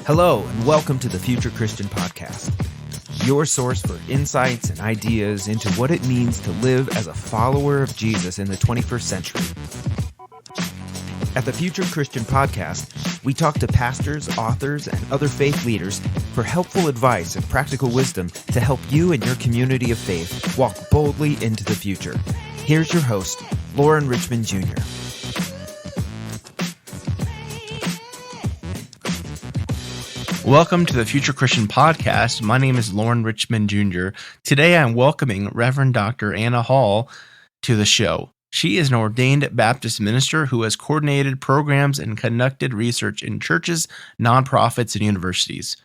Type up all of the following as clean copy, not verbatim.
Hello, and welcome to the Future Christian Podcast, your source for insights and ideas into what it means to live as a follower of Jesus in the 21st century. At the Future Christian Podcast, we talk to pastors, authors, and other faith leaders for helpful advice and practical wisdom to help you and your community of faith walk boldly into the future. Here's your host, Lauren Richmond Jr. Welcome to the Future Christian Podcast. My name is Lauren Richmond Jr. Today I'm welcoming Reverend Dr. Anna Hall to the show. She is an ordained Baptist minister who has coordinated programs and conducted research in churches, nonprofits, and universities.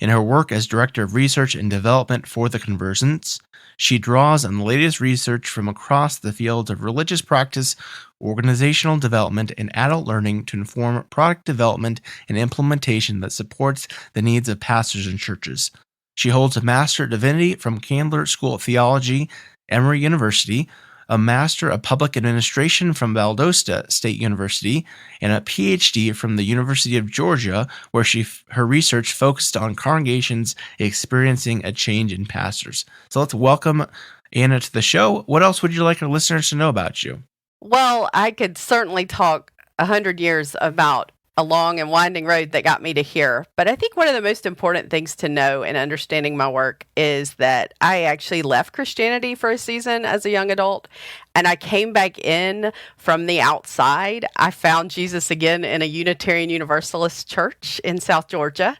In her work as Director of Research and Development for the Convergence, she draws on the latest research from across the fields of religious practice, organizational development, and adult learning to inform product development and implementation that supports the needs of pastors and churches. She holds a Master of Divinity from Candler School of Theology, Emory University, a Master of Public Administration from Valdosta State University, and a Ph.D. from the University of Georgia, where her research focused on congregations experiencing a change in pastors. So let's welcome Anna to the show. What else would you like our listeners to know about you? Well, I could certainly talk 100 years about a long and winding road that got me to here. But I think one of the most important things to know in understanding my work is that I actually left Christianity for a season as a young adult, and I came back in from the outside. I found Jesus again in a Unitarian Universalist church in South Georgia,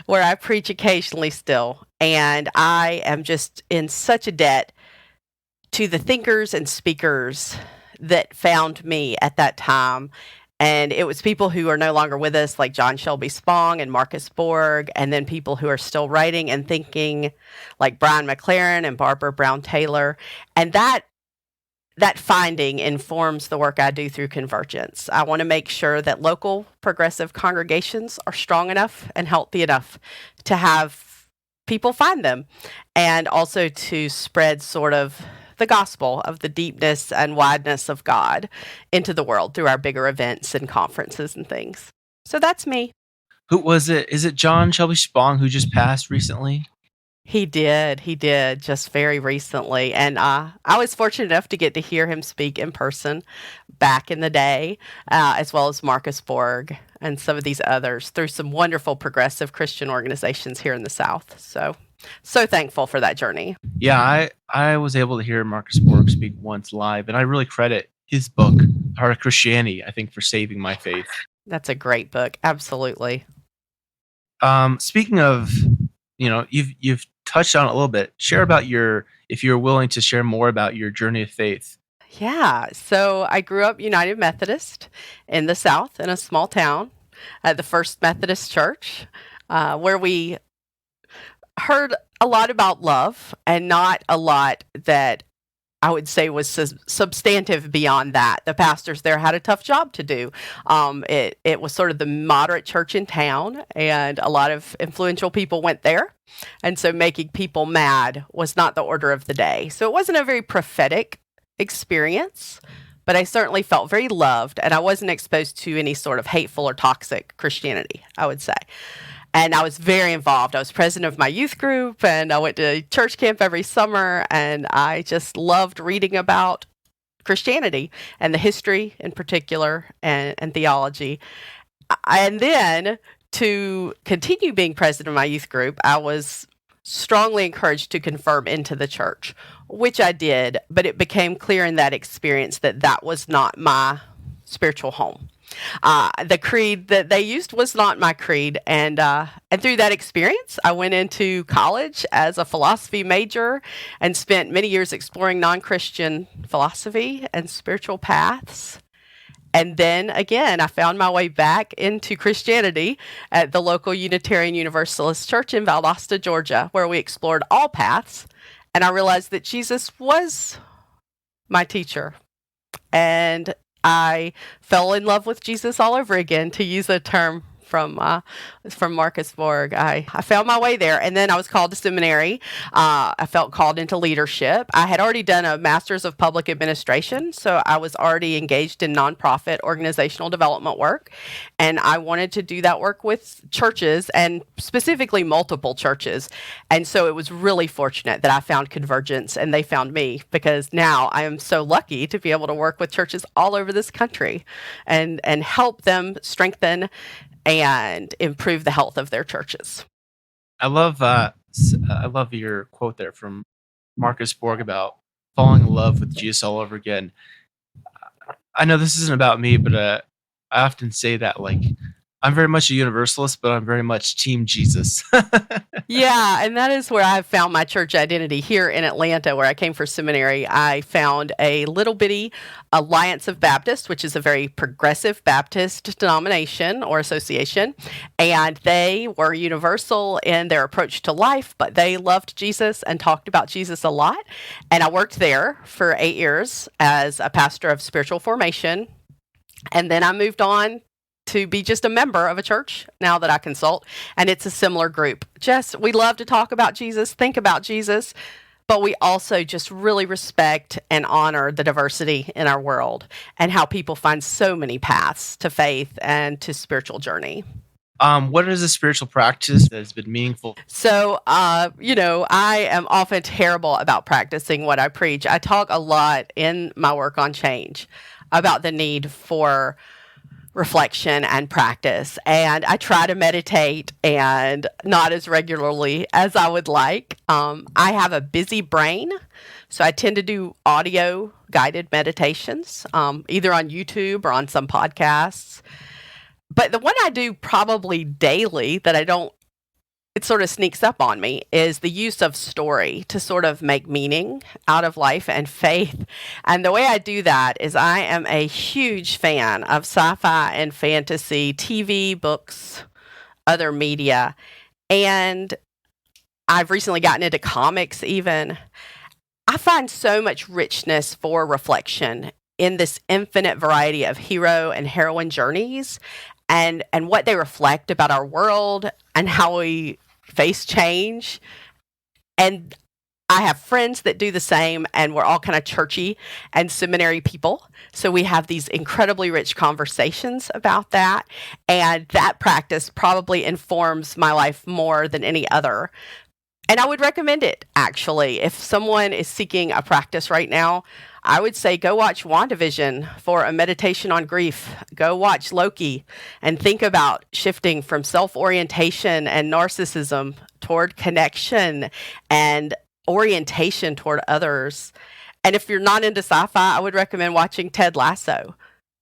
where I preach occasionally still. And I am just in such a debt to the thinkers and speakers that found me at that time. And it was people who are no longer with us, like John Shelby Spong and Marcus Borg, and then people who are still writing and thinking, like Brian McLaren and Barbara Brown Taylor. And that finding informs the work I do through Convergence. I want to make sure that local progressive congregations are strong enough and healthy enough to have people find them, and also to spread sort of the gospel of the deepness and wideness of God into the world through our bigger events and conferences and things. So that's me. Who was it? Is it John Shelby Spong who just passed recently? He did just very recently. And I was fortunate enough to get to hear him speak in person back in the day, as well as Marcus Borg and some of these others through some wonderful progressive Christian organizations here in the South. So thankful for that journey. Yeah, I was able to hear Marcus Borg speak once live, and I really credit his book, Heart of Christianity, I think, for saving my faith. That's a great book. Absolutely. Speaking of, you've touched on it a little bit. Share about if you're willing to share more about your journey of faith. Yeah. So I grew up United Methodist in the South in a small town at the First Methodist Church, where we heard a lot about love and not a lot that I would say was substantive beyond that. The pastors there had a tough job to do. It was sort of the moderate church in town, and a lot of influential people went there. And so making people mad was not the order of the day. So it wasn't a very prophetic experience, but I certainly felt very loved, and I wasn't exposed to any sort of hateful or toxic Christianity, I would say. And I was very involved. I was president of my youth group, and I went to church camp every summer, and I just loved reading about Christianity and the history in particular and theology. And then to continue being president of my youth group, I was strongly encouraged to confirm into the church, which I did, but it became clear in that experience that was not my spiritual home. The creed that they used was not my creed, and through that experience, I went into college as a philosophy major and spent many years exploring non-Christian philosophy and spiritual paths. And then again, I found my way back into Christianity at the local Unitarian Universalist church in Valdosta, Georgia, where we explored all paths, and I realized that Jesus was my teacher, and I fell in love with Jesus all over again, to use a term from Marcusburg. I found my way there, and then I was called to seminary. I felt called into leadership. I had already done a Master's of Public Administration, so I was already engaged in nonprofit organizational development work, and I wanted to do that work with churches, and specifically multiple churches. And so it was really fortunate that I found Convergence and they found me, because now I am so lucky to be able to work with churches all over this country and help them strengthen and improve the health of their churches. I love your quote there from Marcus Borg about falling in love with Jesus all over again. I know this isn't about me, but I often say that, like, I'm very much a universalist, but I'm very much Team Jesus. Yeah, and that is where I've found my church identity here in Atlanta, where I came for seminary. I found a little bitty Alliance of Baptists, which is a very progressive Baptist denomination or association, and they were universal in their approach to life, but they loved Jesus and talked about Jesus a lot. And I worked there for 8 years as a pastor of spiritual formation, and then I moved on to be just a member of a church now that I consult. And it's a similar group. We love to talk about Jesus, think about Jesus, but we also just really respect and honor the diversity in our world and how people find so many paths to faith and to spiritual journey. What is a spiritual practice that has been meaningful? So, I am often terrible about practicing what I preach. I talk a lot in my work on change about the need for reflection and practice. And I try to meditate, and not as regularly as I would like. I have a busy brain, so I tend to do audio guided meditations, either on YouTube or on some podcasts. But the one I do probably daily that it sort of sneaks up on me is the use of story to sort of make meaning out of life and faith. And the way I do that is I am a huge fan of sci-fi and fantasy, TV, books, other media. And I've recently gotten into comics even. I find so much richness for reflection in this infinite variety of hero and heroine journeys and what they reflect about our world and how we face change. And I have friends that do the same, and we're all kind of churchy and seminary people. So we have these incredibly rich conversations about that. And that practice probably informs my life more than any other. And I would recommend it, actually. If someone is seeking a practice right now, I would say go watch WandaVision for a meditation on grief. Go watch Loki and think about shifting from self-orientation and narcissism toward connection and orientation toward others. And if you're not into sci-fi, I would recommend watching Ted Lasso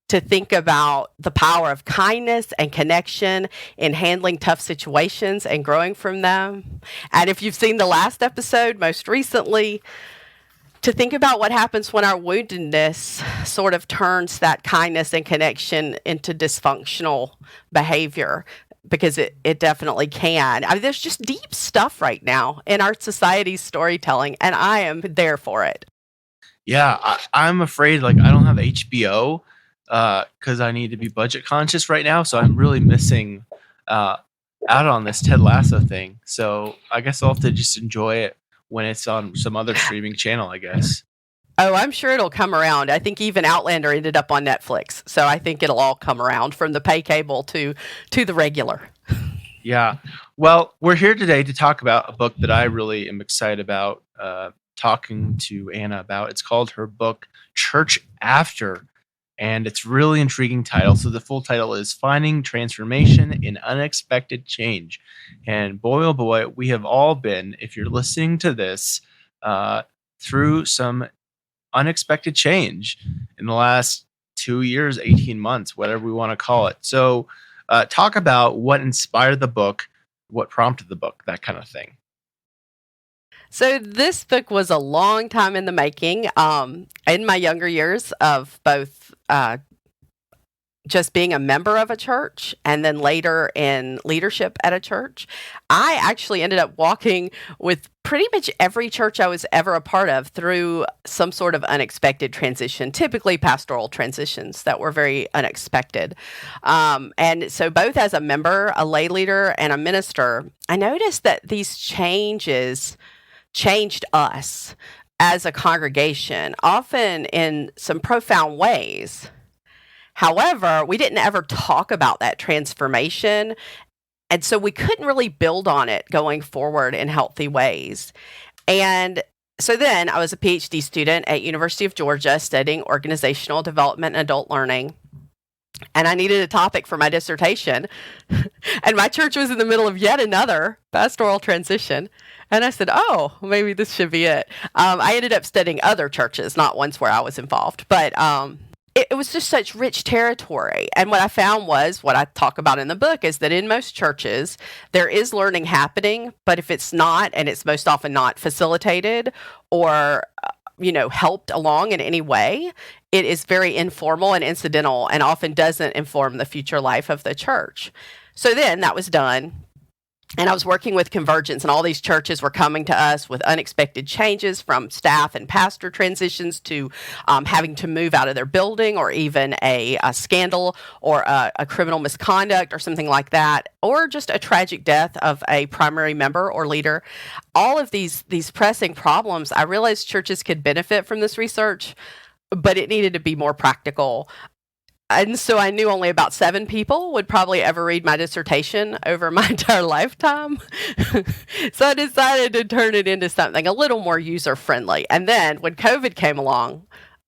to think about the power of kindness and connection in handling tough situations and growing from them. And if you've seen the last episode, most recently, to think about what happens when our woundedness sort of turns that kindness and connection into dysfunctional behavior, because it definitely can. I mean, there's just deep stuff right now in our society's storytelling, and I am there for it. Yeah, I'm afraid, like, I don't have HBO because I need to be budget conscious right now, so I'm really missing out on this Ted Lasso thing. So I guess I'll have to just enjoy it when it's on some other streaming channel, I guess. Oh, I'm sure it'll come around. I think even Outlander ended up on Netflix. So I think it'll all come around, from the pay cable to the regular. Yeah. Well, we're here today to talk about a book that I really am excited about talking to Anna about. It's called her book, Church After. And it's really intriguing title. So the full title is Finding Transformation in Unexpected Change. And boy, oh boy, we have all been, if you're listening to this, through some unexpected change in the last 2 years, 18 months, whatever we want to call it. So talk about what inspired the book, what prompted the book, that kind of thing. So this book was a long time in the making. In my younger years of both just being a member of a church and then later in leadership at a church, I actually ended up walking with pretty much every church I was ever a part of through some sort of unexpected transition, typically pastoral transitions that were very unexpected. And so, both as a member, a lay leader, and a minister, I noticed that these changes changed us as a congregation, often in some profound ways. However, we didn't ever talk about that transformation, and so we couldn't really build on it going forward in healthy ways. And so then I was a Ph.D. student at University of Georgia studying organizational development and adult learning. And I needed a topic for my dissertation. And my church was in the middle of yet another pastoral transition. And I said, oh, maybe this should be it. I ended up studying other churches, not ones where I was involved. But it was just such rich territory. And what I found was, what I talk about in the book, is that in most churches, there is learning happening, but if it's not, and it's most often not facilitated or, helped along in any way, it is very informal and incidental and often doesn't inform the future life of the church. So then that was done. And I was working with Convergence, and all these churches were coming to us with unexpected changes, from staff and pastor transitions to having to move out of their building, or even a scandal or a criminal misconduct or something like that, or just a tragic death of a primary member or leader. All of these pressing problems, I realized churches could benefit from this research, but it needed to be more practical. And so I knew only about 7 people would probably ever read my dissertation over my entire lifetime. So I decided to turn it into something a little more user-friendly. And then when COVID came along,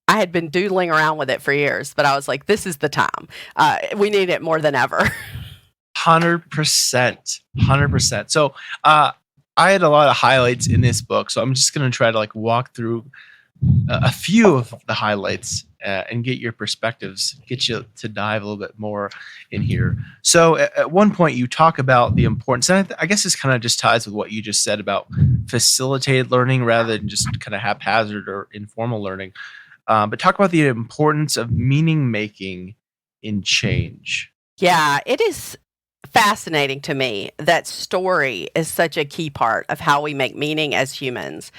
I had been doodling around with it for years, but I was like, this is the time. We need it more than ever. 100%. 100%. So I had a lot of highlights in this book, so I'm just going to try to walk through a few of the highlights and get your perspectives, get you to dive a little bit more in here. So at one point you talk about the importance, and I guess this kind of just ties with what you just said about facilitated learning rather than just kind of haphazard or informal learning. But talk about the importance of meaning making in change. Yeah, it is fascinating to me that story is such a key part of how we make meaning as humans.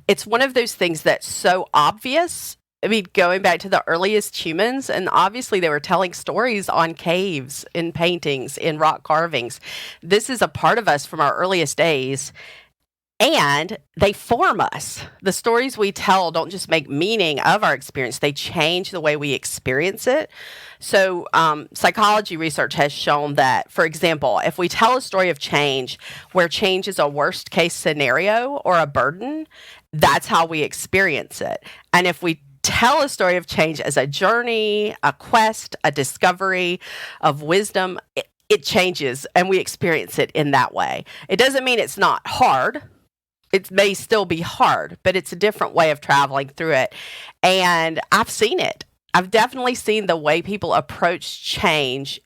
It's one of those things that's so obvious. I mean, going back to the earliest humans, and obviously they were telling stories on caves, in paintings, in rock carvings. This is a part of us from our earliest days, and they form us. The stories we tell don't just make meaning of our experience, they change the way we experience it. So psychology research has shown that, for example, if we tell a story of change where change is a worst case scenario or a burden, that's how we experience it. And if we tell a story of change as a journey, a quest, a discovery of wisdom, it changes and we experience it in that way. It doesn't mean it's not hard. It may still be hard, but it's a different way of traveling through it. And I've seen it. I've definitely seen the way people approach change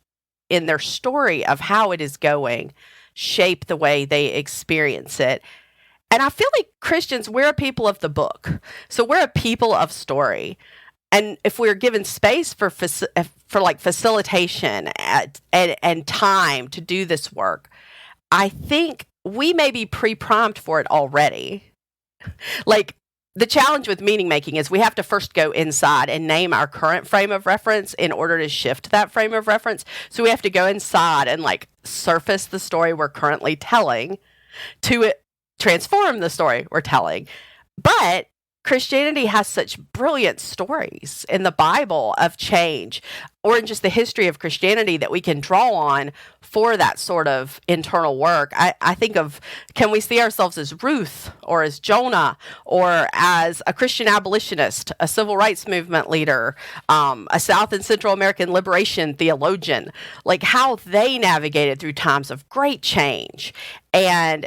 in their story of how it is going shape the way they experience it. And I feel like Christians, we're a people of the book. So we're a people of story. And if we're given space for facilitation and time to do this work, I think we may be pre-primed for it already. The challenge with meaning making is we have to first go inside and name our current frame of reference in order to shift that frame of reference. So we have to go inside and surface the story we're currently telling to transform the story we're telling. But Christianity has such brilliant stories in the Bible of change, or in just the history of Christianity, that we can draw on for that sort of internal work. I think of, can we see ourselves as Ruth or as Jonah or as a Christian abolitionist, a civil rights movement leader, a South and Central American liberation theologian, how they navigated through times of great change. And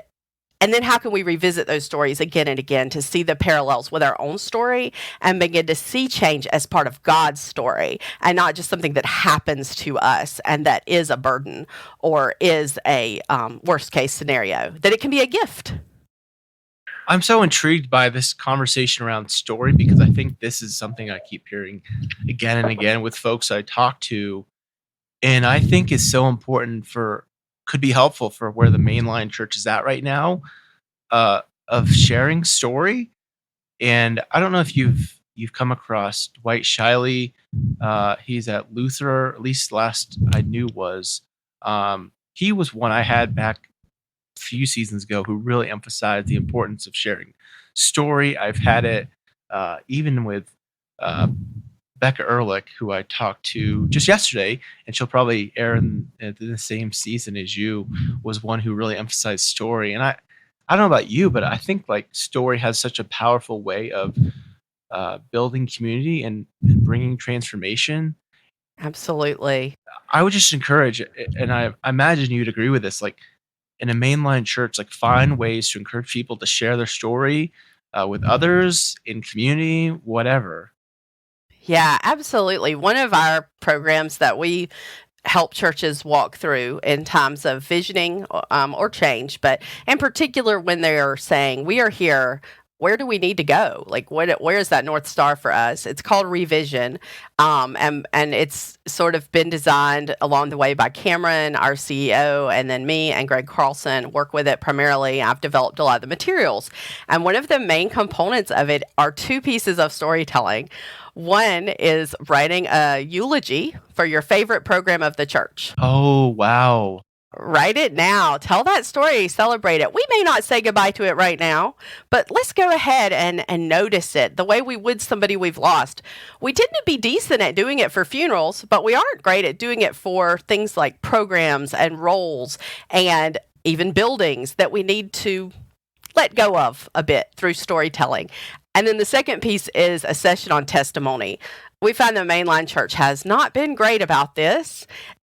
then how can we revisit those stories again and again to see the parallels with our own story and begin to see change as part of God's story and not just something that happens to us and that is a burden or is a worst case scenario, that it can be a gift. I'm so intrigued by this conversation around story because I think this is something I keep hearing again and again with folks I talk to and I think is so important could be helpful for where the mainline church is at right now, of sharing story. And I don't know if you've come across Dwight Shiley. He's at Luther, at least last I knew was. He was one I had back a few seasons ago who really emphasized the importance of sharing story. I've had it even with Becca Ehrlich, who I talked to just yesterday, and she'll probably air in the same season as you, was one who really emphasized story. And I don't know about you, but I think like story has such a powerful way of building community and bringing transformation. Absolutely. I would just encourage, and I imagine you'd agree with this, like in a mainline church, like find ways to encourage people to share their story with others in community, whatever. Yeah, absolutely. One of our programs that we help churches walk through in times of visioning or change, but in particular when they're saying, we are here, where do we need to go? Like, where is that North Star for us? It's called Revision, and it's sort of been designed along the way by Cameron, our CEO, and then me and Greg Carlson work with it primarily. I've developed a lot of the materials, and one of the main components of it are two pieces of storytelling. One is writing a eulogy for your favorite program of the church. Oh, wow. Write it now. Tell that story. Celebrate it. We may not say goodbye to it right now, but let's go ahead and notice it the way we would somebody we've lost. We tend to be decent at doing it for funerals, but we aren't great at doing it for things like programs and roles and even buildings that we need to let go of a bit through storytelling. And then the second piece is a session on testimony. We find the mainline church has not been great about this.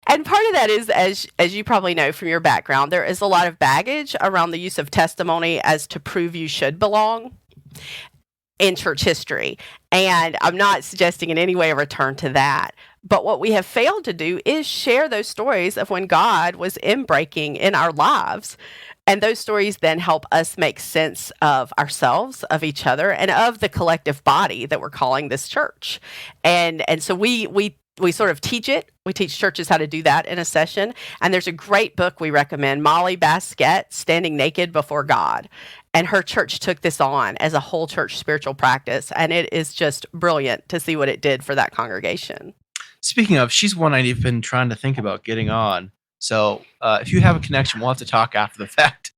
And part of that is, as you probably know from your background, there is a lot of baggage around the use of testimony as to prove you should belong in church history. And I'm not suggesting in any way a return to that. But what we have failed to do is share those stories of when God was inbreaking in our lives. And those stories then help us make sense of ourselves, of each other, and of the collective body that we're calling this church. And so we sort of teach it. We teach churches how to do that in a session. And there's a great book we recommend, Molly Baskett, Standing Naked Before God. And her church took this on as a whole church spiritual practice. And it is just brilliant to see what it did for that congregation. Speaking of, she's one I've been trying to think about getting on. So if you have a connection, we'll have to talk after the fact.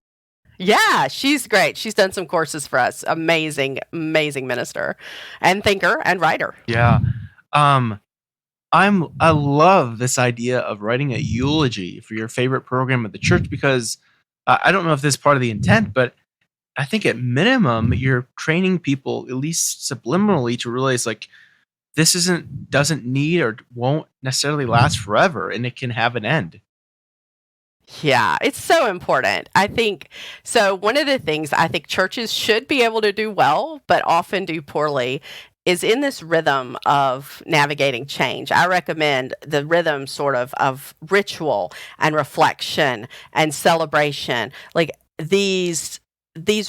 Yeah, she's great. She's done some courses for us. Amazing, amazing minister and thinker and writer. Yeah. I love this idea of writing a eulogy for your favorite program at the church, because I don't know if this is part of the intent, but I think at minimum you're training people, at least subliminally, to realize like this doesn't need or won't necessarily last forever, and it can have an end. Yeah, it's so important. I think so. One of the things I think churches should be able to do well, but often do poorly, is in this rhythm of navigating change. I recommend the rhythm sort of ritual and reflection and celebration. Like these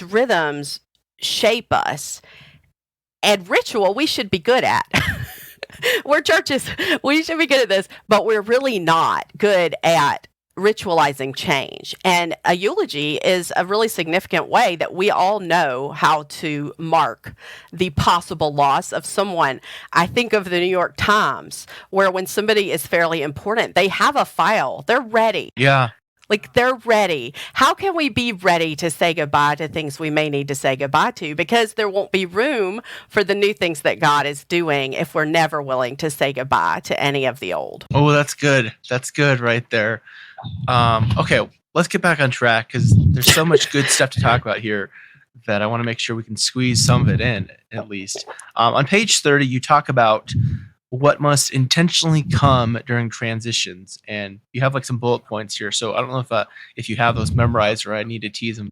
rhythms shape us, and ritual we should be good at. We're churches, we should be good at this, but we're really not good at ritualizing change. And a eulogy is a really significant way that we all know how to mark the possible loss of someone. I think of the New York Times, where when somebody is fairly important, they have a file. They're ready. Yeah. Like they're ready. How can we be ready to say goodbye to things we may need to say goodbye to? Because there won't be room for the new things that God is doing if we're never willing to say goodbye to any of the old. Oh, that's good. That's good right there. Okay, let's get back on track, because there's so much good stuff to talk about here that I want to make sure we can squeeze some of it in, at least. On page 30, you talk about what must intentionally come during transitions, and you have like some bullet points here. So I don't know if you have those memorized or I need to tease them.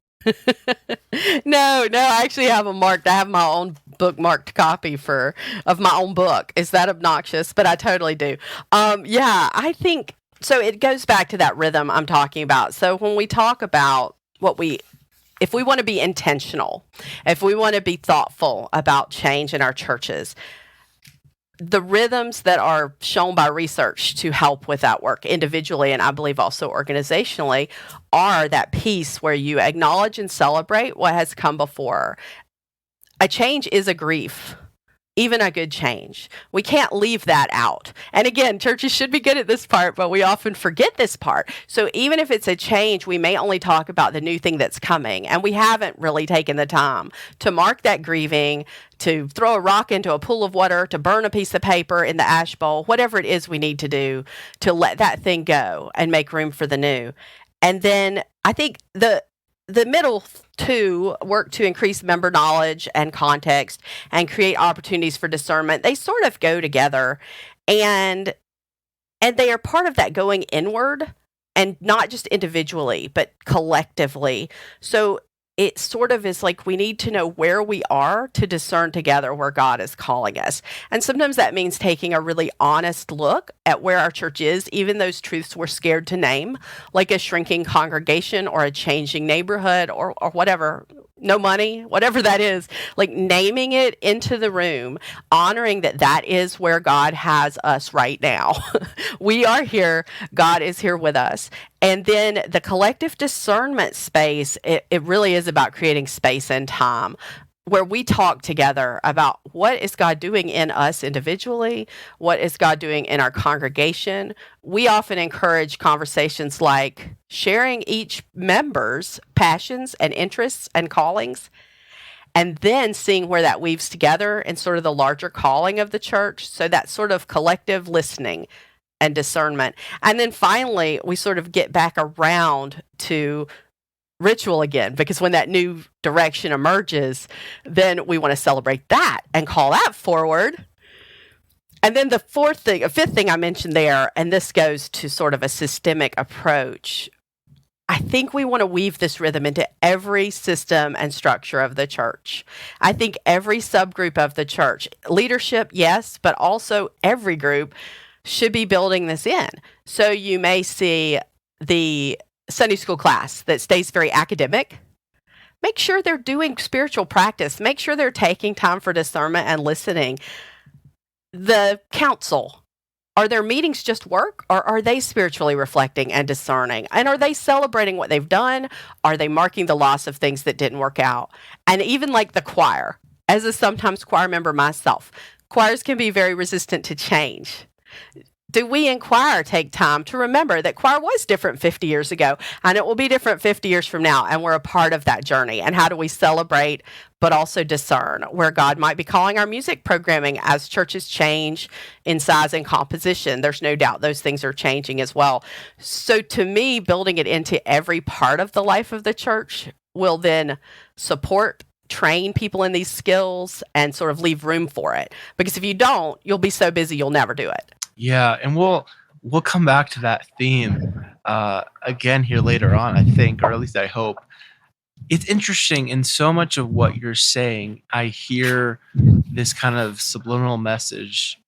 No, I actually have them marked. I have my own bookmarked copy of my own book. Is that obnoxious? But I totally do. Yeah, I think so. It goes back to that rhythm I'm talking about. So when we talk about if we want to be intentional, if we want to be thoughtful about change in our churches, the rhythms that are shown by research to help with that work individually, and I believe also organizationally, are that piece where you acknowledge and celebrate what has come before. A change is a grief, even a good change. We can't leave that out. And again, churches should be good at this part, but we often forget this part. So even if it's a change, we may only talk about the new thing that's coming, and we haven't really taken the time to mark that grieving, to throw a rock into a pool of water, to burn a piece of paper in the ash bowl, whatever it is we need to do to let that thing go and make room for the new. And then I think the middle two work to increase member knowledge and context and create opportunities for discernment. They sort of go together, and they are part of that going inward, and not just individually, but collectively. So it sort of is like we need to know where we are to discern together where God is calling us. And sometimes that means taking a really honest look at where our church is, even those truths we're scared to name, like a shrinking congregation or a changing neighborhood or whatever, no money, whatever that is, like naming it into the room, honoring that that is where God has us right now. We are here. God is here with us. And then the collective discernment space, it really is about creating space and time where we talk together about what is God doing in us individually, what is God doing in our congregation. We often encourage conversations like sharing each member's passions and interests and callings, and then seeing where that weaves together in sort of the larger calling of the church. So that sort of collective listening and discernment. And then finally, we sort of get back around to ritual again, because when that new direction emerges, then we want to celebrate that and call that forward. And then the fifth thing I mentioned there, and this goes to sort of a systemic approach. I think we want to weave this rhythm into every system and structure of the church. I think every subgroup of the church, leadership, yes, but also every group should be building this in. So you may see the Sunday school class that stays very academic. Make sure they're doing spiritual practice. Make sure they're taking time for discernment and listening. The council, are their meetings just work, or are they spiritually reflecting and discerning? And are they celebrating what they've done? Are they marking the loss of things that didn't work out? And even like the choir, as a sometimes choir member myself, choirs can be very resistant to change. Do we in choir take time to remember that choir was different 50 years ago, and it will be different 50 years from now, and we're a part of that journey? And how do we celebrate but also discern where God might be calling our music programming as churches change in size and composition? There's no doubt those things are changing as well. So to me, building it into every part of the life of the church will then support, train people in these skills, and sort of leave room for it. Because if you don't, you'll be so busy you'll never do it. Yeah, and we'll come back to that theme again here later on, I think, or at least I hope. It's interesting, in so much of what you're saying, I hear this kind of subliminal message,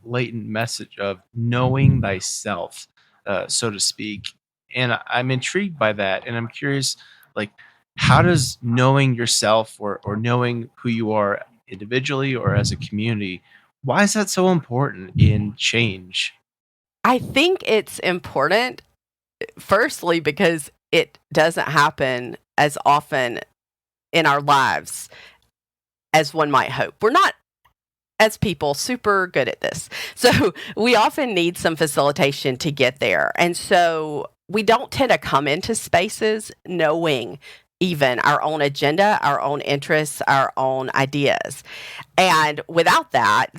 latent message of knowing thyself, so to speak. And I'm intrigued by that, and I'm curious, like, how does knowing yourself or knowing who you are individually or as a community, why is that so important in change? I think it's important, firstly, because it doesn't happen as often in our lives as one might hope. We're not, as people, super good at this. So we often need some facilitation to get there. And so we don't tend to come into spaces knowing even our own agenda, our own interests, our own ideas. And without that,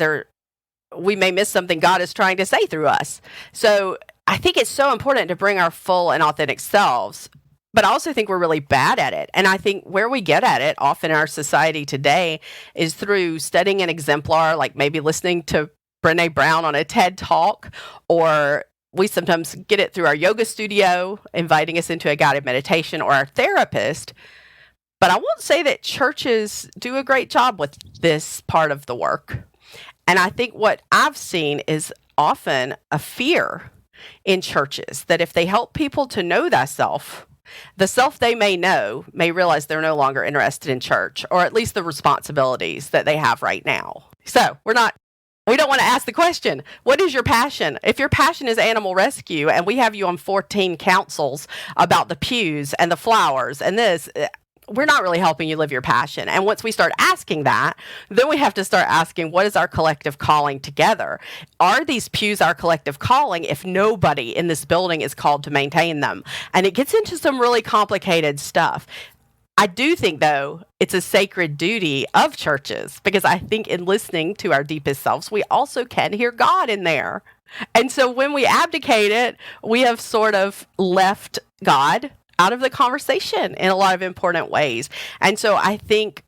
we may miss something God is trying to say through us. So I think it's so important to bring our full and authentic selves, but I also think we're really bad at it. And I think where we get at it often in our society today is through studying an exemplar, like maybe listening to Brené Brown on a TED Talk, or we sometimes get it through our yoga studio, inviting us into a guided meditation, or our therapist. But I won't say that churches do a great job with this part of the work. And I think what I've seen is often a fear in churches that if they help people to know thyself, the self they may know may realize they're no longer interested in church, or at least the responsibilities that they have right now. So we're not We don't want to ask the question, what is your passion? If your passion is animal rescue and we have you on 14 councils about the pews and the flowers and this, we're not really helping you live your passion. And once we start asking that, then we have to start asking, what is our collective calling together? Are these pews our collective calling if nobody in this building is called to maintain them? And it gets into some really complicated stuff. I do think, though, it's a sacred duty of churches, because I think in listening to our deepest selves, we also can hear God in there. And so when we abdicate it, we have sort of left God out of the conversation in a lot of important ways. And so I think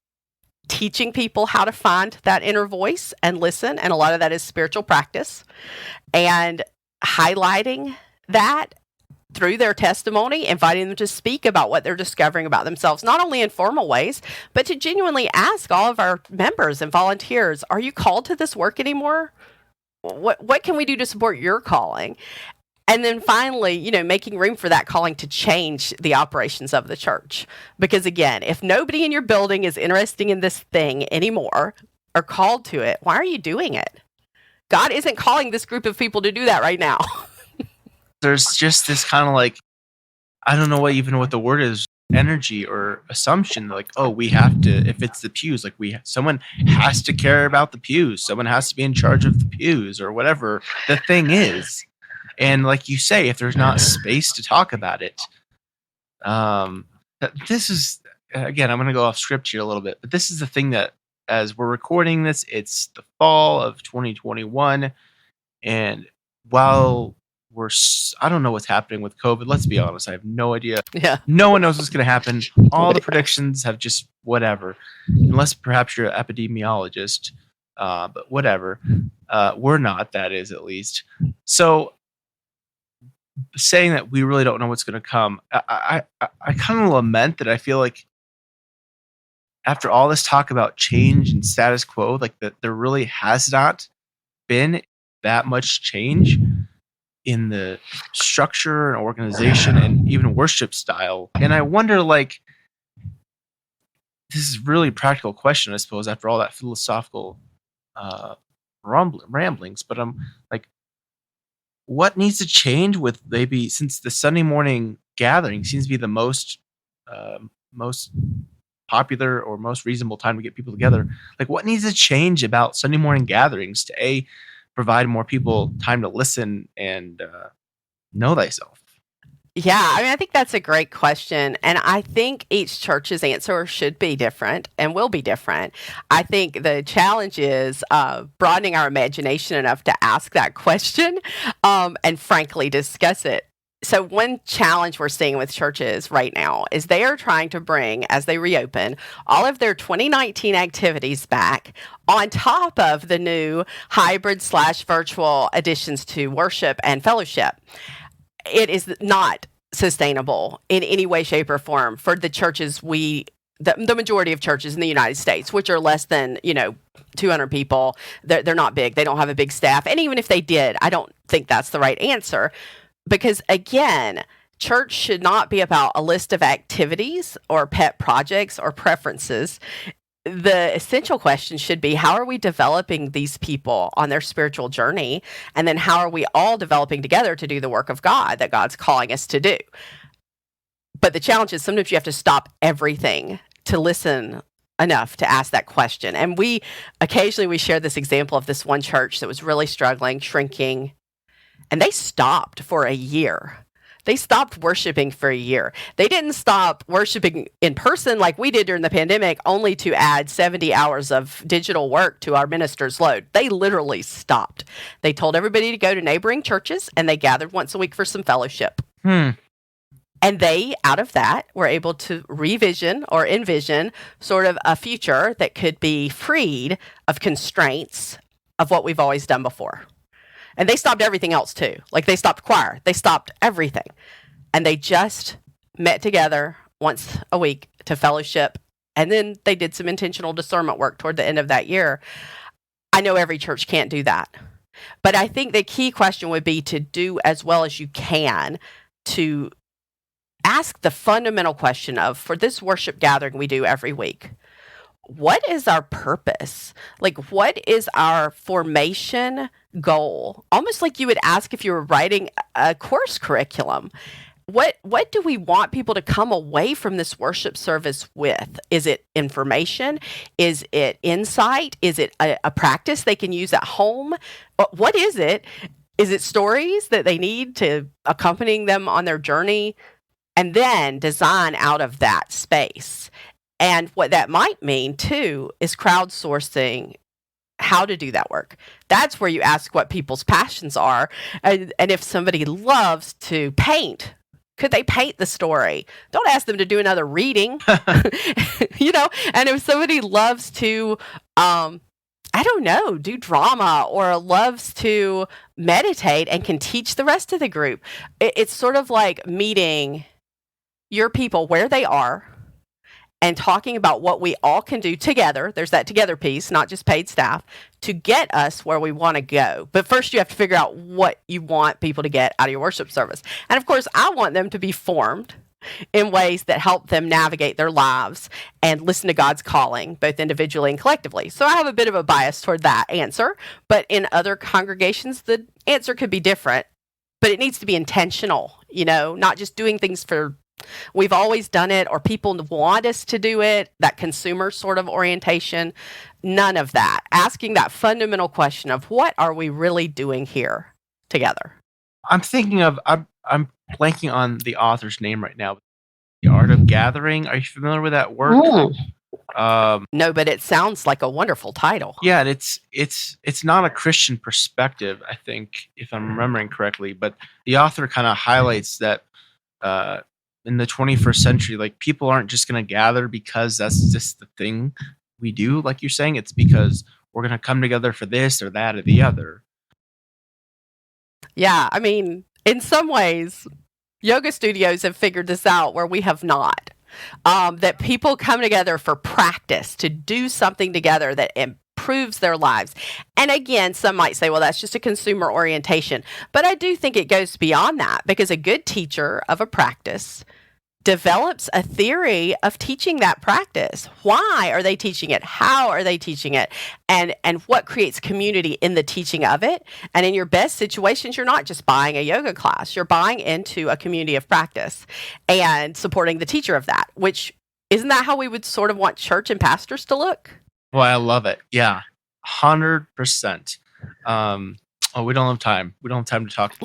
teaching people how to find that inner voice and listen, and a lot of that is spiritual practice, and highlighting that through their testimony, inviting them to speak about what they're discovering about themselves, not only in formal ways, but to genuinely ask all of our members and volunteers, are you called to this work anymore? What can we do to support your calling? And then finally, making room for that calling to change the operations of the church. Because again, if nobody in your building is interested in this thing anymore or called to it, why are you doing it? God isn't calling this group of people to do that right now. There's just this kind of like, I don't know what the word is, energy or assumption, like, oh, we have to, if it's the pews, like someone has to care about the pews, someone has to be in charge of the pews, or whatever the thing is. And like you say, if there's not space to talk about it, this is, again, I'm going to go off script here a little bit, but this is the thing that, as we're recording this, it's the fall of 2021, and while I don't know what's happening with COVID. Let's be honest. I have no idea. Yeah. No one knows what's going to happen. All the predictions have just whatever, unless perhaps you're an epidemiologist, but whatever. We're not, that is, at least. So saying that we really don't know what's going to come, I kind of lament that I feel like after all this talk about change and status quo, like that there really has not been that much change in the structure and organization and even worship style. And I wonder, like, this is really a practical question, I suppose, after all that philosophical ramblings, but I'm like, what needs to change with, maybe, since the Sunday morning gathering seems to be the most popular or most reasonable time to get people together, like, what needs to change about Sunday morning gatherings to provide more people time to listen and know thyself? Yeah, I think that's a great question. And I think each church's answer should be different and will be different. I think the challenge is broadening our imagination enough to ask that question and frankly discuss it. So one challenge we're seeing with churches right now is they are trying to bring, as they reopen, all of their 2019 activities back on top of the new hybrid/virtual additions to worship and fellowship. It is not sustainable in any way, shape, or form for the churches the majority of churches in the United States, which are less than 200 people. They're not big. They don't have a big staff. And even if they did, I don't think that's the right answer. Because again, church should not be about a list of activities or pet projects or preferences. The essential question should be, how are we developing these people on their spiritual journey? And then how are we all developing together to do the work of God that God's calling us to do? But the challenge is sometimes you have to stop everything to listen enough to ask that question. And we share this example of this one church that was really struggling, shrinking, and they stopped for a year. They stopped worshiping for a year. They didn't stop worshiping in person like we did during the pandemic, only to add 70 hours of digital work to our ministers' load. They literally stopped. They told everybody to go to neighboring churches, and they gathered once a week for some fellowship. And they, out of that, were able to envision sort of a future that could be freed of constraints of what we've always done before. And they stopped everything else too. Like, they stopped choir, they stopped everything. And they just met together once a week to fellowship. And then they did some intentional discernment work toward the end of that year. I know every church can't do that. But I think the key question would be to do as well as you can to ask the fundamental question of, for this worship gathering we do every week, what is our purpose? Like, what is our formation goal? Almost like you would ask if you were writing a course curriculum. What do we want people to come away from this worship service with? Is it information? Is it insight? Is it a practice they can use at home? What is it? Is it stories that they need to accompanying them on their journey? And then design out of that space. And what that might mean too is crowdsourcing how to do that work. That's where you ask what people's passions are. And if somebody loves to paint, could they paint the story? Don't ask them to do another reading, you know? And if somebody loves to, I don't know, do drama or loves to meditate and can teach the rest of the group, it's sort of like meeting your people where they are and talking about what we all can do together. There's that together piece, not just paid staff, to get us where we want to go. But first you have to figure out what you want people to get out of your worship service. And of course, I want them to be formed in ways that help them navigate their lives and listen to God's calling, both individually and collectively. So I have a bit of a bias toward that answer, but in other congregations, the answer could be different, but it needs to be intentional, you know, not just doing things for we've always done it or people want us to do it, that consumer sort of orientation. None of that. Asking that fundamental question of what are we really doing here together? I'm thinking of, I'm blanking on the author's name right now. The Art of Gathering. Are you familiar with that work? No, but it sounds like a wonderful title. Yeah, and it's not a Christian perspective, I think, if I'm remembering correctly, but the author kind of highlights that in the 21st century, like people aren't just going to gather because that's just the thing we do, like you're saying. It's because we're going to come together for this or that or the other. Yeah, I mean, in some ways, yoga studios have figured this out where we have not. That people come together for practice, to do something together that improves their lives. And again, some might say, well, that's just a consumer orientation. But I do think it goes beyond that, because a good teacher of a practice develops a theory of teaching that practice. Why are they teaching it? How are they teaching it? And what creates community in the teaching of it? And in your best situations, you're not just buying a yoga class, you're buying into a community of practice and supporting the teacher of that, which isn't that how we would sort of want church and pastors to look? Well, I love it. Yeah, 100%. We don't have time. We don't have time to talk.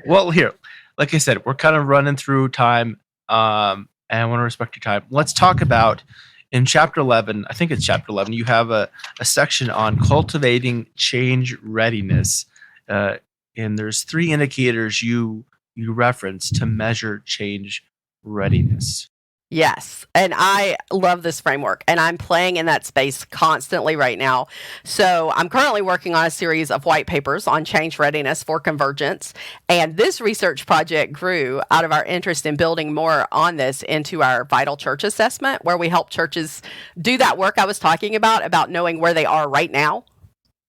Well, here, like I said, we're kind of running through time, and I want to respect your time. Let's talk about, in chapter 11, I think it's chapter 11, you have a section on cultivating change readiness, and there's 3 indicators you reference to measure change readiness. Yes. And I love this framework, and I'm playing in that space constantly right now. So I'm currently working on a series of white papers on change readiness for Convergence. And this research project grew out of our interest in building more on this into our Vital Church assessment, where we help churches do that work I was talking about knowing where they are right now.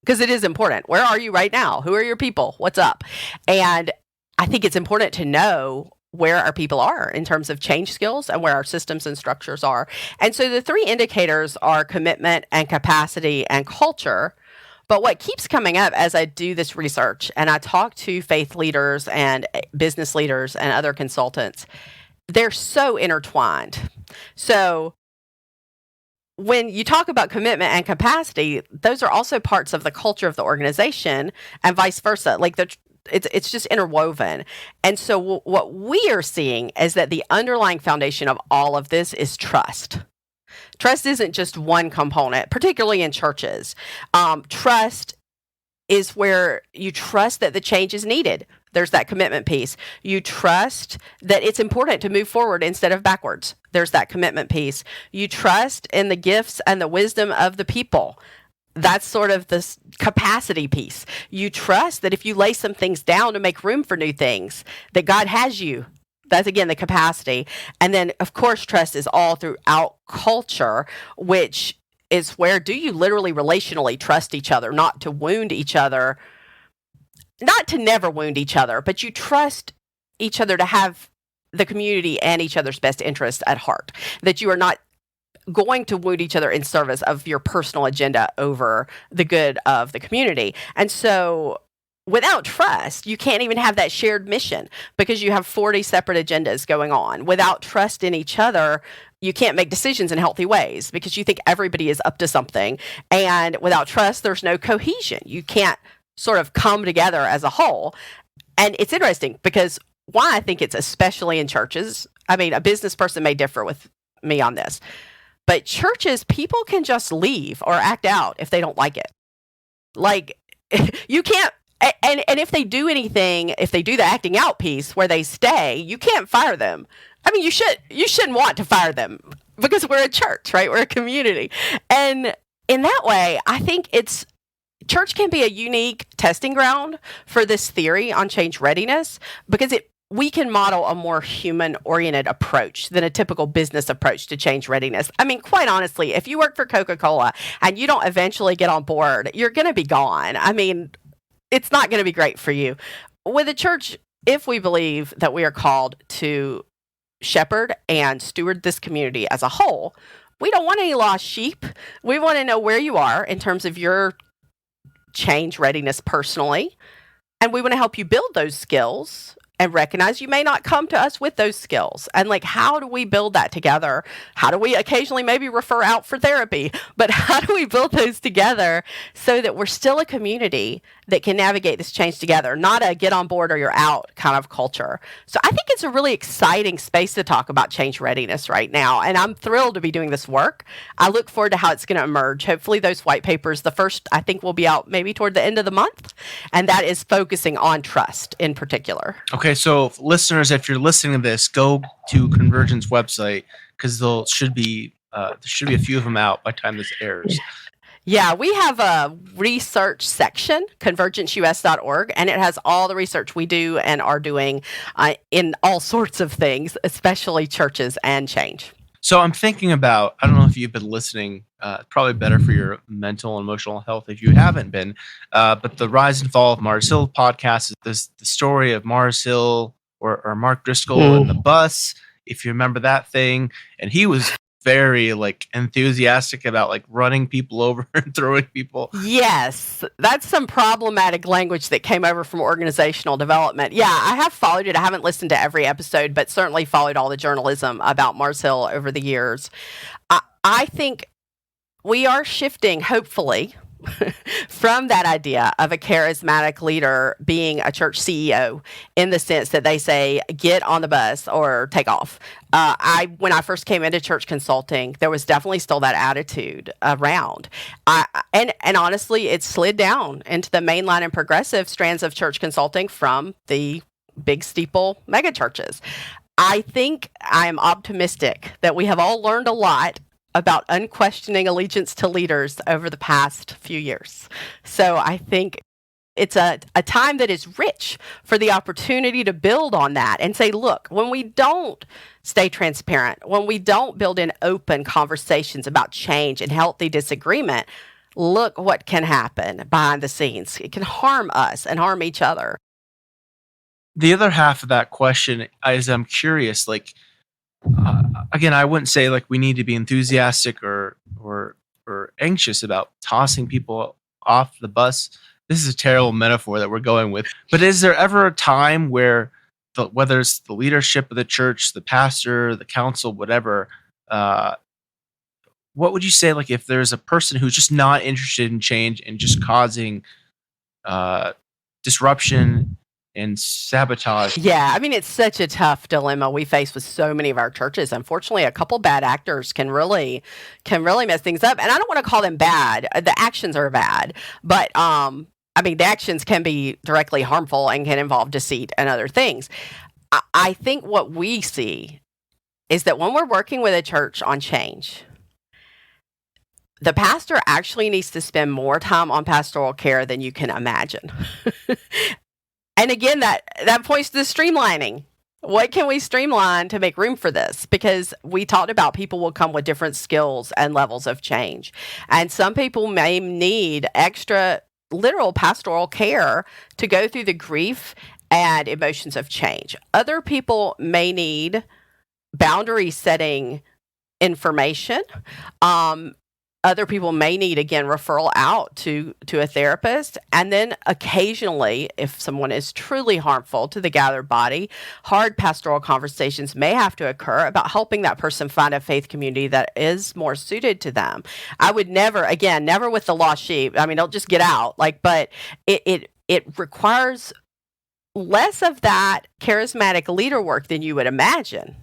Because it is important. Where are you right now? Who are your people? What's up? And I think it's important to know where our people are in terms of change skills and where our systems and structures are. And so the 3 indicators are commitment and capacity and culture. But what keeps coming up as I do this research and I talk to faith leaders and business leaders and other consultants, they're so intertwined. So when you talk about commitment and capacity, those are also parts of the culture of the organization and vice versa. Like it's just interwoven. And so what we are seeing is that the underlying foundation of all of this is trust. Trust isn't just one component, particularly in churches. Trust is where you trust that the change is needed. There's that commitment piece. You trust that it's important to move forward instead of backwards. There's that commitment piece. You trust in the gifts and the wisdom of the people. That's sort of this capacity piece. You trust that if you lay some things down to make room for new things, that God has you. That's, again, the capacity. And then, of course, trust is all throughout culture, which is where do you literally relationally trust each other, not to wound each other, not to never wound each other, but you trust each other to have the community and each other's best interests at heart, that you are not going to wound each other in service of your personal agenda over the good of the community. And so without trust, you can't even have that shared mission because you have 40 separate agendas going on. Without trust in each other, you can't make decisions in healthy ways because you think everybody is up to something. And without trust, there's no cohesion. You can't sort of come together as a whole. And it's interesting because why I think it's especially in churches, I mean, a business person may differ with me on this, but churches, people can just leave or act out if they don't like it. Like, you can't, and if they do anything, if they do the acting out piece where they stay, you can't fire them. I mean, you shouldn't want to fire them because we're a church, right? We're a community. And in that way, I think church can be a unique testing ground for this theory on change readiness because we can model a more human-oriented approach than a typical business approach to change readiness. I mean, quite honestly, if you work for Coca-Cola and you don't eventually get on board, you're going to be gone. I mean, it's not going to be great for you. With a church, if we believe that we are called to shepherd and steward this community as a whole, we don't want any lost sheep. We want to know where you are in terms of your change readiness personally, and we want to help you build those skills and recognize you may not come to us with those skills. And like, how do we build that together? How do we occasionally maybe refer out for therapy? But how do we build those together so that we're still a community that can navigate this change together, not a get on board or you're out kind of culture? So I think it's a really exciting space to talk about change readiness right now. And I'm thrilled to be doing this work. I look forward to how it's going to emerge. Hopefully those white papers, the first I think will be out maybe toward the end of the month. And that is focusing on trust in particular. Okay, so listeners, if you're listening to this, go to Convergence website because there should be a few of them out by the time this airs. Yeah, we have a research section, convergenceus.org, and it has all the research we do and are doing in all sorts of things, especially churches and change. So I'm thinking about, I don't know if you've been listening, probably better for your mental and emotional health if you haven't been, but the Rise and Fall of Mars Hill podcast is the story of Mars Hill or Mark Driscoll in the bus, if you remember that thing. And he was very like enthusiastic about like running people over and throwing people. Yes, that's some problematic language that came over from organizational development. Yeah, I have followed it. I haven't listened to every episode, but certainly followed all the journalism about Mars Hill over the years. I think we are shifting, hopefully, from that idea of a charismatic leader being a church CEO in the sense that they say, get on the bus or take off. When I first came into church consulting, there was definitely still that attitude around. And honestly, it slid down into the mainline and progressive strands of church consulting from the big steeple mega churches. I think I'm optimistic that we have all learned a lot about unquestioning allegiance to leaders over the past few years. So I think it's a time that is rich for the opportunity to build on that and say, look, when we don't stay transparent, when we don't build in open conversations about change and healthy disagreement, look what can happen behind the scenes. It can harm us and harm each other. The other half of that question is I'm curious, like, again, I wouldn't say like we need to be enthusiastic or anxious about tossing people off the bus. This is a terrible metaphor that we're going with. But is there ever a time where, whether it's the leadership of the church, the pastor, the council, whatever, what would you say, like, if there's a person who's just not interested in change and just causing disruption and sabotage? Yeah, I mean, it's such a tough dilemma we face with so many of our churches. Unfortunately, a couple bad actors can really mess things up. And I don't want to call them bad. The actions are bad, but I mean, the actions can be directly harmful and can involve deceit and other things. I think what we see is that when we're working with a church on change, the pastor actually needs to spend more time on pastoral care than you can imagine. And again, that points to the streamlining. What can we streamline to make room for this? Because we talked about people will come with different skills and levels of change. And some people may need extra literal pastoral care to go through the grief and emotions of change. Other people may need boundary setting information. Other people may need, again, referral out to a therapist. And then occasionally, if someone is truly harmful to the gathered body, hard pastoral conversations may have to occur about helping that person find a faith community that is more suited to them. I would never with the lost sheep. I mean, don't just get out. But it requires less of that charismatic leader work than you would imagine,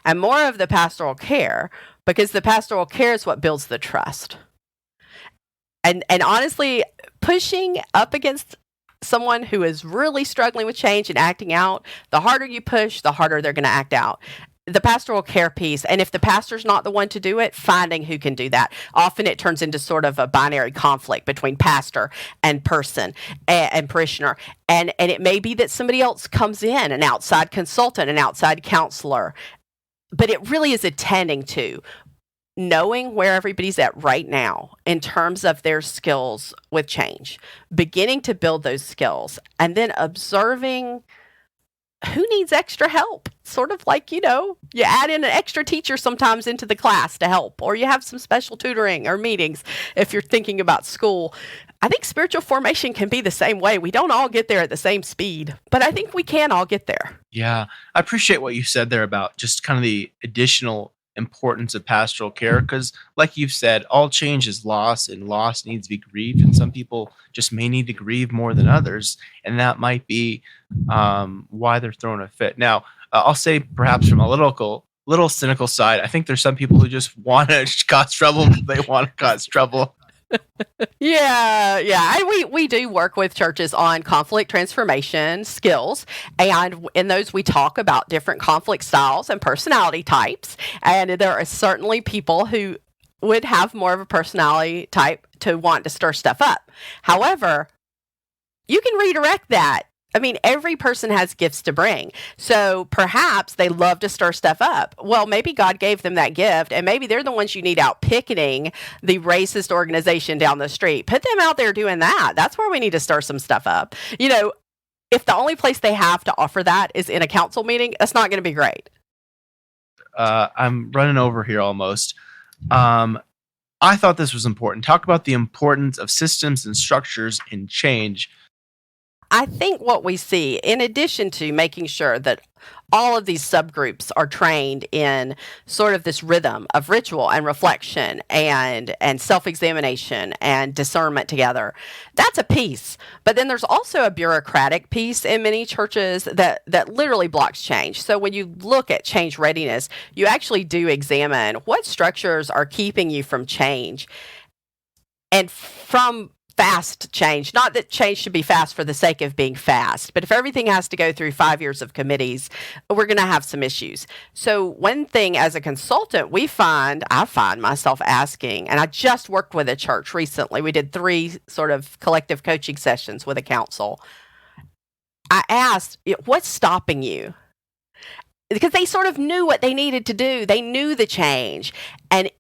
and more of the pastoral care, because the pastoral care is what builds the trust. And honestly, pushing up against someone who is really struggling with change and acting out, the harder you push, the harder they're going to act out. The pastoral care piece, and if the pastor's not the one to do it, finding who can do that. Often it turns into sort of a binary conflict between pastor and person and parishioner. And it may be that somebody else comes in, an outside consultant, an outside counselor. But it really is attending to knowing where everybody's at right now in terms of their skills with change, beginning to build those skills, and then observing who needs extra help. Sort of like, you add in an extra teacher sometimes into the class to help, or you have some special tutoring or meetings if you're thinking about school. I think spiritual formation can be the same way. We don't all get there at the same speed, but I think we can all get there. Yeah, I appreciate what you said there about just kind of the additional importance of pastoral care, because like you've said, all change is loss, and loss needs to be grieved, and some people just may need to grieve more than others, and that might be why they're throwing a fit. Now, I'll say perhaps from a little cynical side, I think there's some people who just want to cause trouble. They want to cause trouble. Yeah. We do work with churches on conflict transformation skills, and in those we talk about different conflict styles and personality types, and there are certainly people who would have more of a personality type to want to stir stuff up. However, you can redirect that. I mean, every person has gifts to bring. So perhaps they love to stir stuff up. Well, maybe God gave them that gift, and maybe they're the ones you need out picketing the racist organization down the street. Put them out there doing that. That's where we need to stir some stuff up. If the only place they have to offer that is in a council meeting, that's not going to be great. I'm running over here almost. I thought this was important. Talk about the importance of systems and structures in change. I think what we see, in addition to making sure that all of these subgroups are trained in sort of this rhythm of ritual and reflection and self-examination and discernment together, that's a piece. But then there's also a bureaucratic piece in many churches that literally blocks change. So when you look at change readiness, you actually do examine what structures are keeping you from change and from fast change. Not that change should be fast for the sake of being fast, but if everything has to go through 5 years of committees, we're going to have some issues. So one thing as a consultant, I find myself asking, and I just worked with a church recently. We did 3 sort of collective coaching sessions with a council. I asked, what's stopping you? Because they sort of knew what they needed to do. They knew the change. And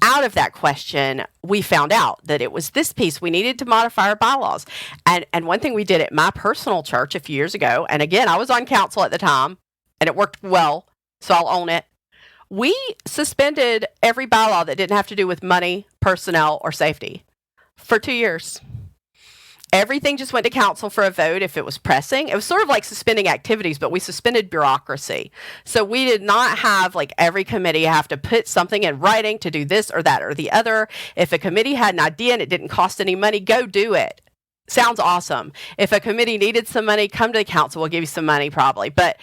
out of that question, we found out that it was this piece. We needed to modify our bylaws. And one thing we did at my personal church a few years ago, and again, I was on council at the time, and it worked well, so I'll own it. We suspended every bylaw that didn't have to do with money, personnel, or safety for 2 years. Everything just went to council for a vote if it was pressing. It was sort of like suspending activities, but we suspended bureaucracy. So we did not have every committee have to put something in writing to do this or that or the other. If a committee had an idea and it didn't cost any money, go do it. Sounds awesome. If a committee needed some money, come to the council. We'll give you some money probably. But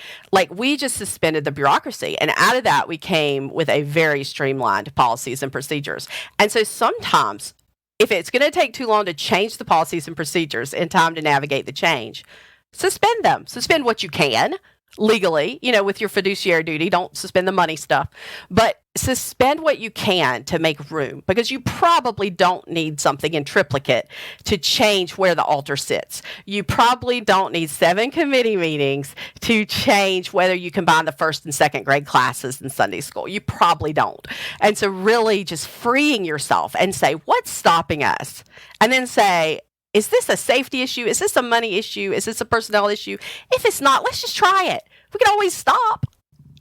we just suspended the bureaucracy. And out of that, we came with a very streamlined policies and procedures. And so sometimes, if it's going to take too long to change the policies and procedures in time to navigate the change, suspend them. Suspend what you can legally, with your fiduciary duty. Don't suspend the money stuff, but suspend what you can to make room, because you probably don't need something in triplicate to change where the altar sits. You probably don't need 7 committee meetings to change whether you combine the first and second grade classes in Sunday school. You probably don't. And so really just freeing yourself and say, what's stopping us? And then say, is this a safety issue? Is this a money issue? Is this a personnel issue? If it's not, let's just try it. We can always stop.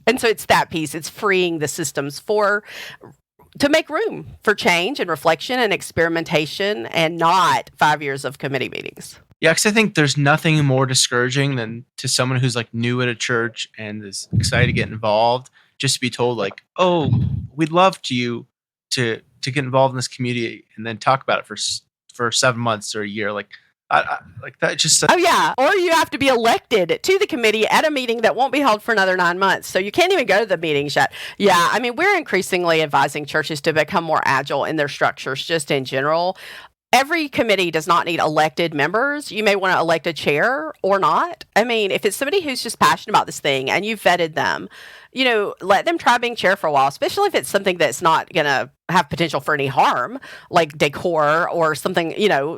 And so it's that piece. It's freeing the systems to make room for change and reflection and experimentation, and not 5 years of committee meetings. Yeah, because I think there's nothing more discouraging than to someone who's like new at a church and is excited to get involved, just to be told like, "Oh, we'd love you to get involved in this community," and then talk about it for 7 months or a year. Like, like that just. Oh yeah, or you have to be elected to the committee at a meeting that won't be held for another 9 months, so you can't even go to the meetings yet. Yeah, I mean, we're increasingly advising churches to become more agile in their structures, just in general. Every committee does not need elected members. You may want to elect a chair or not. I mean, if it's somebody who's just passionate about this thing and you've vetted them, let them try being chair for a while, especially if it's something that's not going to have potential for any harm, like decor or something,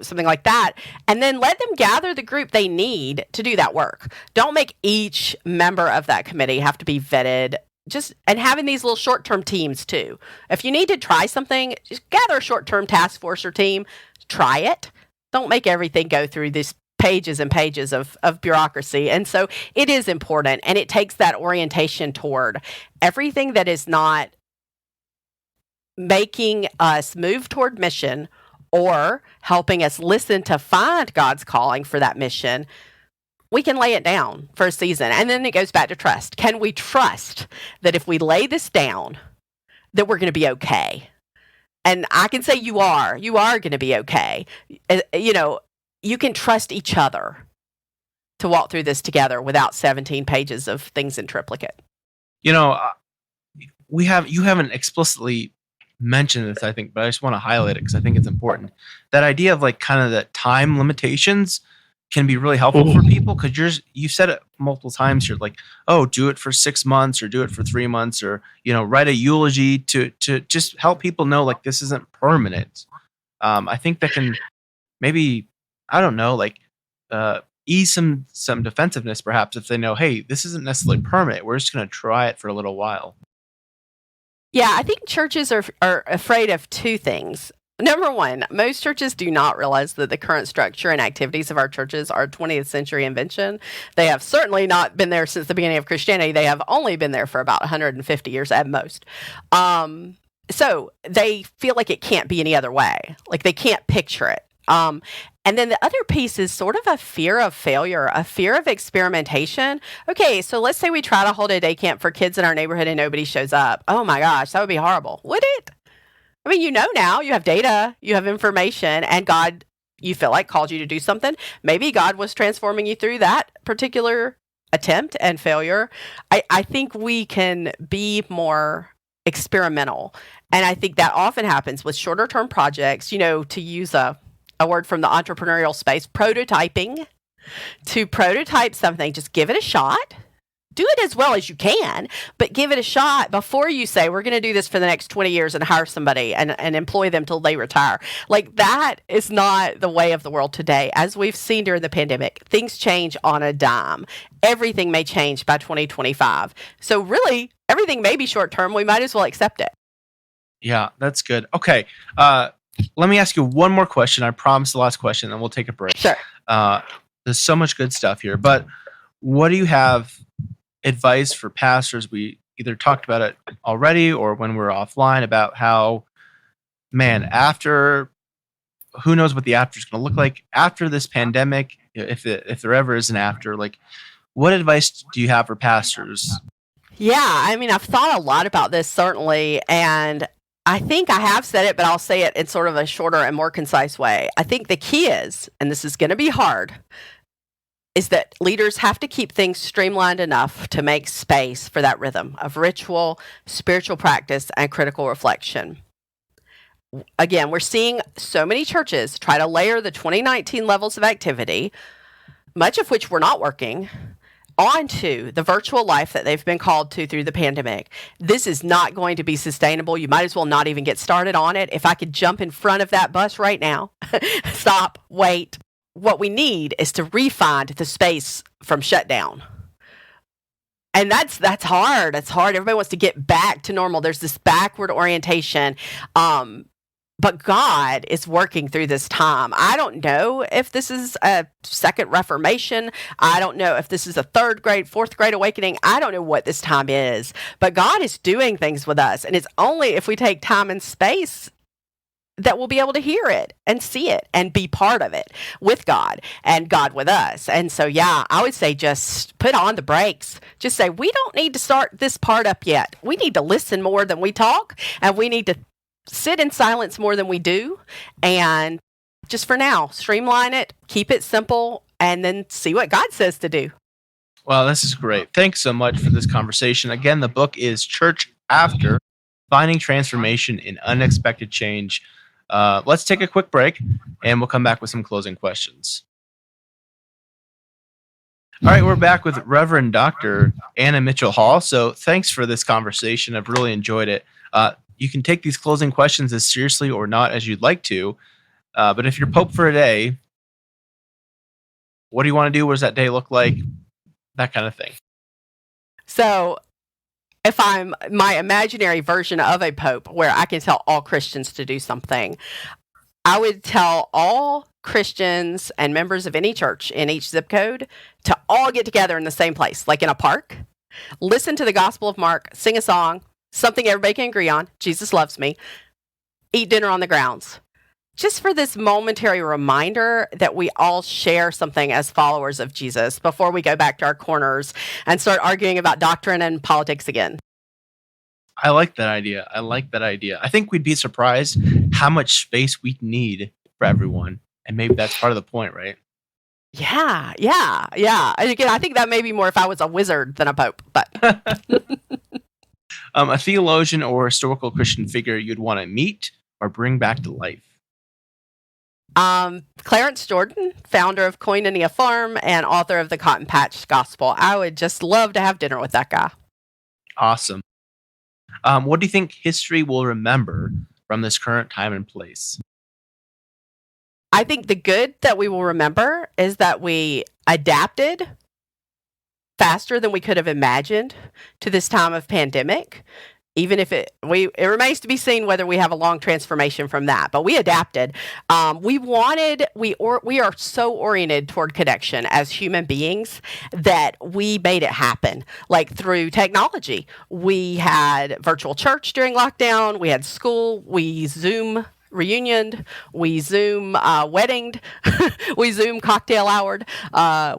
something like that. And then let them gather the group they need to do that work. Don't make each member of that committee have to be vetted. And having these little short-term teams too. If you need to try something, just gather a short-term task force or team. Try it. Don't make everything go through these pages and pages of bureaucracy. And so it is important, and it takes that orientation toward everything that is not making us move toward mission or helping us listen to find God's calling for that mission. We can lay it down for a season. And then it goes back to trust. Can we trust that if we lay this down, that we're going to be okay? And I can say you are going to be okay. You can trust each other to walk through this together without 17 pages of things in triplicate. You haven't explicitly mentioned this, I think, but I just want to highlight it because I think it's important. That idea of like kind of the time limitations can be really helpful for people, because you said it multiple times. You're like, oh, do it for 6 months or do it for 3 months, or write a eulogy to just help people know like this isn't permanent. I think that can maybe, I don't know, like ease some defensiveness perhaps if they know, hey, this isn't necessarily permanent. We're just going to try it for a little while. Yeah, I think churches are afraid of two things. Number one, most churches do not realize that the current structure and activities of our churches are a 20th century invention. They have certainly not been there since the beginning of Christianity. They have only been there for about 150 years at most. So they feel like it can't be any other way. Like they can't picture it. And then the other piece is sort of a fear of failure, a fear of experimentation. Okay, so let's say we try to hold a day camp for kids in our neighborhood and nobody shows up. Oh my gosh, that would be horrible. Would it? I mean, now, you have data, you have information, and God, you feel like, called you to do something. Maybe God was transforming you through that particular attempt and failure. I think we can be more experimental. And I think that often happens with shorter term projects, to use a word from the entrepreneurial space, prototyping. To prototype something, just give it a shot. Do it as well as you can, but give it a shot before you say, we're going to do this for the next 20 years and hire somebody and employ them till they retire. Like that is not the way of the world today. As we've seen during the pandemic, things change on a dime. Everything may change by 2025. So really, everything may be short term. We might as well accept it. Yeah, that's good. Okay. Let me ask you one more question. I promise the last question, then we'll take a break. Sure. There's so much good stuff here, but what do you have advice for pastors? We either talked about it already or when we're offline about how, man, after, who knows what the after is going to look like after this pandemic, if there ever is an after, like what advice do you have for pastors? Yeah, I mean, I've thought a lot about this, certainly, and I think I have said it, but I'll say it in sort of a shorter and more concise way. I think the key is, and this is going to be hard, is that leaders have to keep things streamlined enough to make space for that rhythm of ritual, spiritual practice, and critical reflection. Again, we're seeing so many churches try to layer the 2019 levels of activity, much of which were not working, onto the virtual life that they've been called to through the pandemic. This is not going to be sustainable. You might as well not even get started on it. If I could jump in front of that bus right now, stop, wait. What we need is to re-find the space from shutdown. And that's hard. It's hard. Everybody wants to get back to normal. There's this backward orientation. But God is working through this time. I don't know if this is a second Reformation. I don't know if this is a third grade, fourth grade awakening. I don't know what this time is. But God is doing things with us. And it's only if we take time and space that we'll be able to hear it and see it and be part of it with God and God with us. And so, yeah, I would say just put on the brakes. Just say, we don't need to start this part up yet. We need to listen more than we talk, and we need to sit in silence more than we do. And just for now, streamline it, keep it simple, and then see what God says to do. Well, this is great. Thanks so much for this conversation. Again, the book is Church After: Finding Transformation in Unexpected Change. Let's take a quick break, and we'll come back with some closing questions. All right, we're back with Reverend Dr. Anna Mitchell Hall. So thanks for this conversation. I've really enjoyed it. You can take these closing questions as seriously or not as you'd like to. But if you're Pope for a day, what do you want to do? What does that day look like? That kind of thing. So if I'm my imaginary version of a pope where I can tell all Christians to do something, I would tell all Christians and members of any church in each zip code to all get together in the same place, like in a park, listen to the Gospel of Mark, sing a song, something everybody can agree on, Jesus loves me, eat dinner on the grounds. Just for this momentary reminder that we all share something as followers of Jesus before we go back to our corners and start arguing about doctrine and politics again. I like that idea. I think we'd be surprised how much space we need for everyone. And maybe that's part of the point, right? Yeah. And again, I think that may be more if I was a wizard than a pope, but... A theologian or historical Christian figure you'd want to meet or bring back to life? Clarence Jordan, founder of Koinonia Farm and author of the Cotton Patch Gospel. I would just love to have dinner with that guy. Awesome. What do you think history will remember from this current time and place? I think the good that we will remember is that we adapted faster than we could have imagined to this time of pandemic. Even if it remains to be seen whether we have a long transformation from that, but we adapted. We are so oriented toward connection as human beings that we made it happen. Like through technology, we had virtual church during lockdown. We had school. We Zoom reunioned, we Zoom weddinged, we Zoom cocktail houred.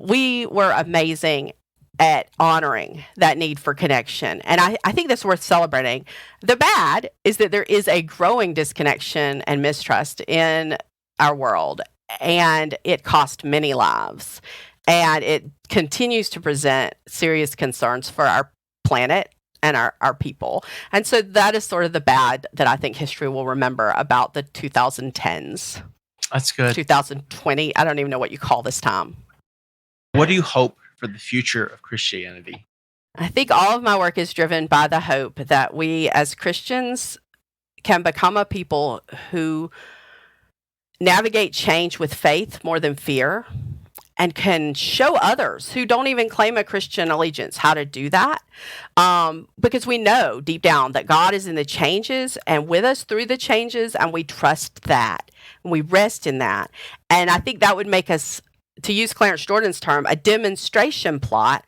We were amazing at honoring that need for connection. And I think that's worth celebrating. The bad is that there is a growing disconnection and mistrust in our world, and it cost many lives. And it continues to present serious concerns for our planet and our people. And so that is sort of the bad that I think history will remember about the 2010s. That's good. 2020. I don't even know what you call this time. What do you hope for the future of Christianity? I think all of my work is driven by the hope that we as Christians can become a people who navigate change with faith more than fear, and can show others who don't even claim a Christian allegiance how to do that. Because we know deep down that God is in the changes and with us through the changes, and we trust that. And we rest in that. And I think that would make us, to use Clarence Jordan's term, a demonstration plot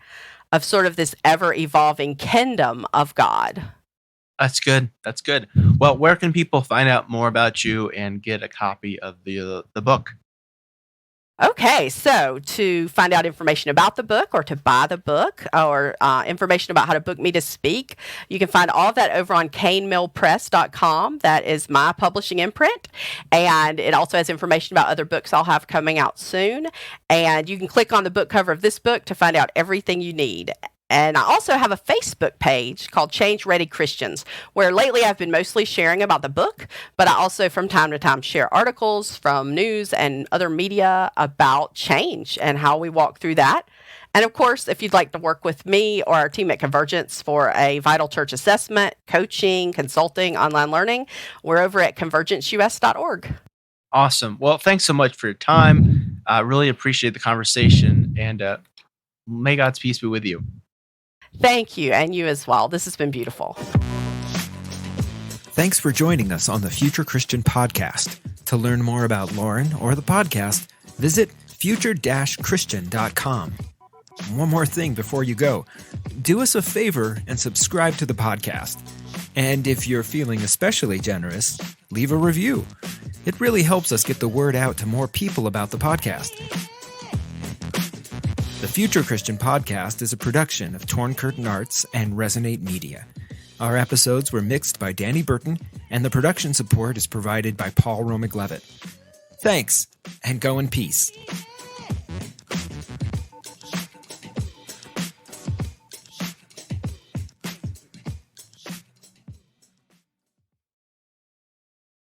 of sort of this ever-evolving kingdom of God. That's good. That's good. Well, where can people find out more about you and get a copy of the book? Okay, so to find out information about the book or to buy the book or information about how to book me to speak, you can find all of that over on canemillpress.com. That is my publishing imprint. And it also has information about other books I'll have coming out soon. And you can click on the book cover of this book to find out everything you need. And I also have a Facebook page called Change Ready Christians, where lately I've been mostly sharing about the book, but I also from time to time share articles from news and other media about change and how we walk through that. And of course, if you'd like to work with me or our team at Convergence for a Vital Church assessment, coaching, consulting, online learning, we're over at convergenceus.org. Awesome. Well, thanks so much for your time. I really appreciate the conversation, and may God's peace be with you. Thank you, and you as well. This has been beautiful. Thanks for joining us on the Future Christian Podcast. To learn more about Lauren or the podcast, visit future-christian.com. One more thing before you go. Do us a favor and subscribe to the podcast. And if you're feeling especially generous, leave a review. It really helps us get the word out to more people about the podcast. The Future Christian Podcast is a production of Torn Curtain Arts and Resonate Media. Our episodes were mixed by Danny Burton, and the production support is provided by Paul Romig-Levitt. Thanks, and go in peace.